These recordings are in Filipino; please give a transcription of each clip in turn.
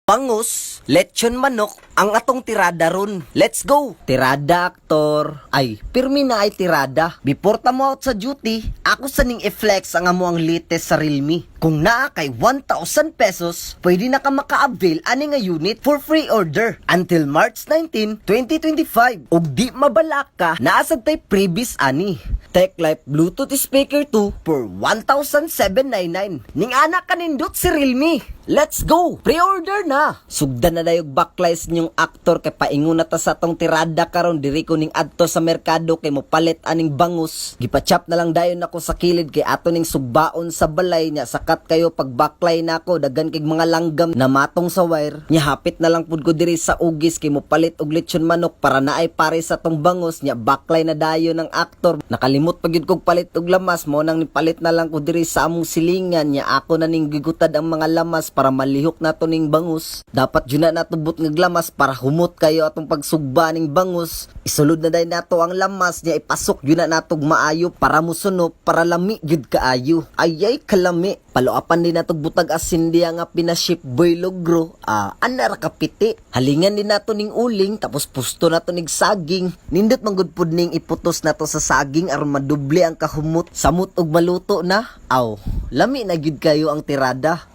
Bangus, lechon manok, ang atong tirada ron. Let's go! Tirada, aktor. Ay, pirmi na ay tirada. Before ta mo out sa duty, ako sa ning i-flex ang amuang latest sa Realme. Kung naa kay 1,000 pesos, pwede na ka maka-avail ani nga unit for free order until March 19, 2025. Ug di mabalak ka, naasad tay previous ani. Tech Life Bluetooth speaker 2 for 1,799. Ning anak kanindot si Realme. Let's go! Pre-order na! Sugdan na dayog backlights niyong aktor kay paingon na ta sa tong tirada karon diri ko ning adto sa merkado kay mo palit aning bangus. Gipachap na lang dayon ako sa kilid kay ato ning sugbaon sa balay nya sakat kayo pag backlight nako daghan kay mga langgam na matong sa wire. Nya hapit na lang pud ko diri sa ugis kay mo palit og lechon manok para naay pare sa tong bangus nya backlight na dayon ng aktor. Nakalimot pa gyud kog palit og lamas mo nang nipalit na lang ko diri sa among silingan nya ako na ning gigutad ang mga lamas para malihok nato ning bangus. Dapat yun na natubot ng lamas para humot kayo atong pagsugba ning bangus. Isulod na dayon nato ang lamas niya ipasok yun na natog maayo para musunop para lami gyud kaayo. Ayay kalami. Paluapan din natog butag asin diya nga pinaship boy logro. Anara kapiti. Halingan din nato ning uling tapos pusto nato ning saging. Nindot manggod pud ning iputos nato sa saging aron maduble ang kahumot. Samot og maluto na. Aw, lami na gyud kayo ang tirada.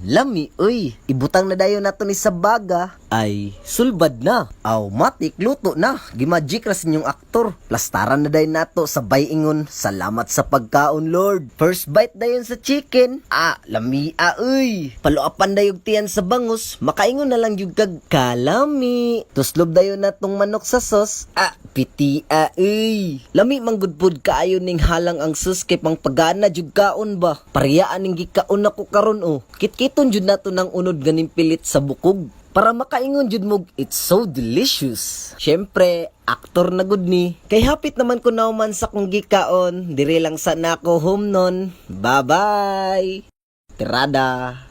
Lami, uy. Ibutang na dayon nato ni sa baga. Ay, sulbad na. Aw, matik, luto na. Gimagic ra sinyong aktor. Plastaran na dayon nato sa ingon. Salamat sa pagkaon, Lord. First bite dayon sa chicken. Lami, uy. Paluapan dayog tiyan sa bangus. Makaingon na lang yung kalami. Tuslob dayon natong manok sa sauce. Piti, uy. Lami manggudpod kaayo ning halang ang sus kay pang pagana jud kaon ba. Pariyaan ning gikaon ako karon Kitkiton jud nato nang unod ganing pilit sa bukog. Para makaingon jud mo, it's so delicious. Syempre, aktor na gud ni. Kay hapit naman ko nauman sa kong gikaon. Dire lang sa nako home nun. Bye-bye. Tirada.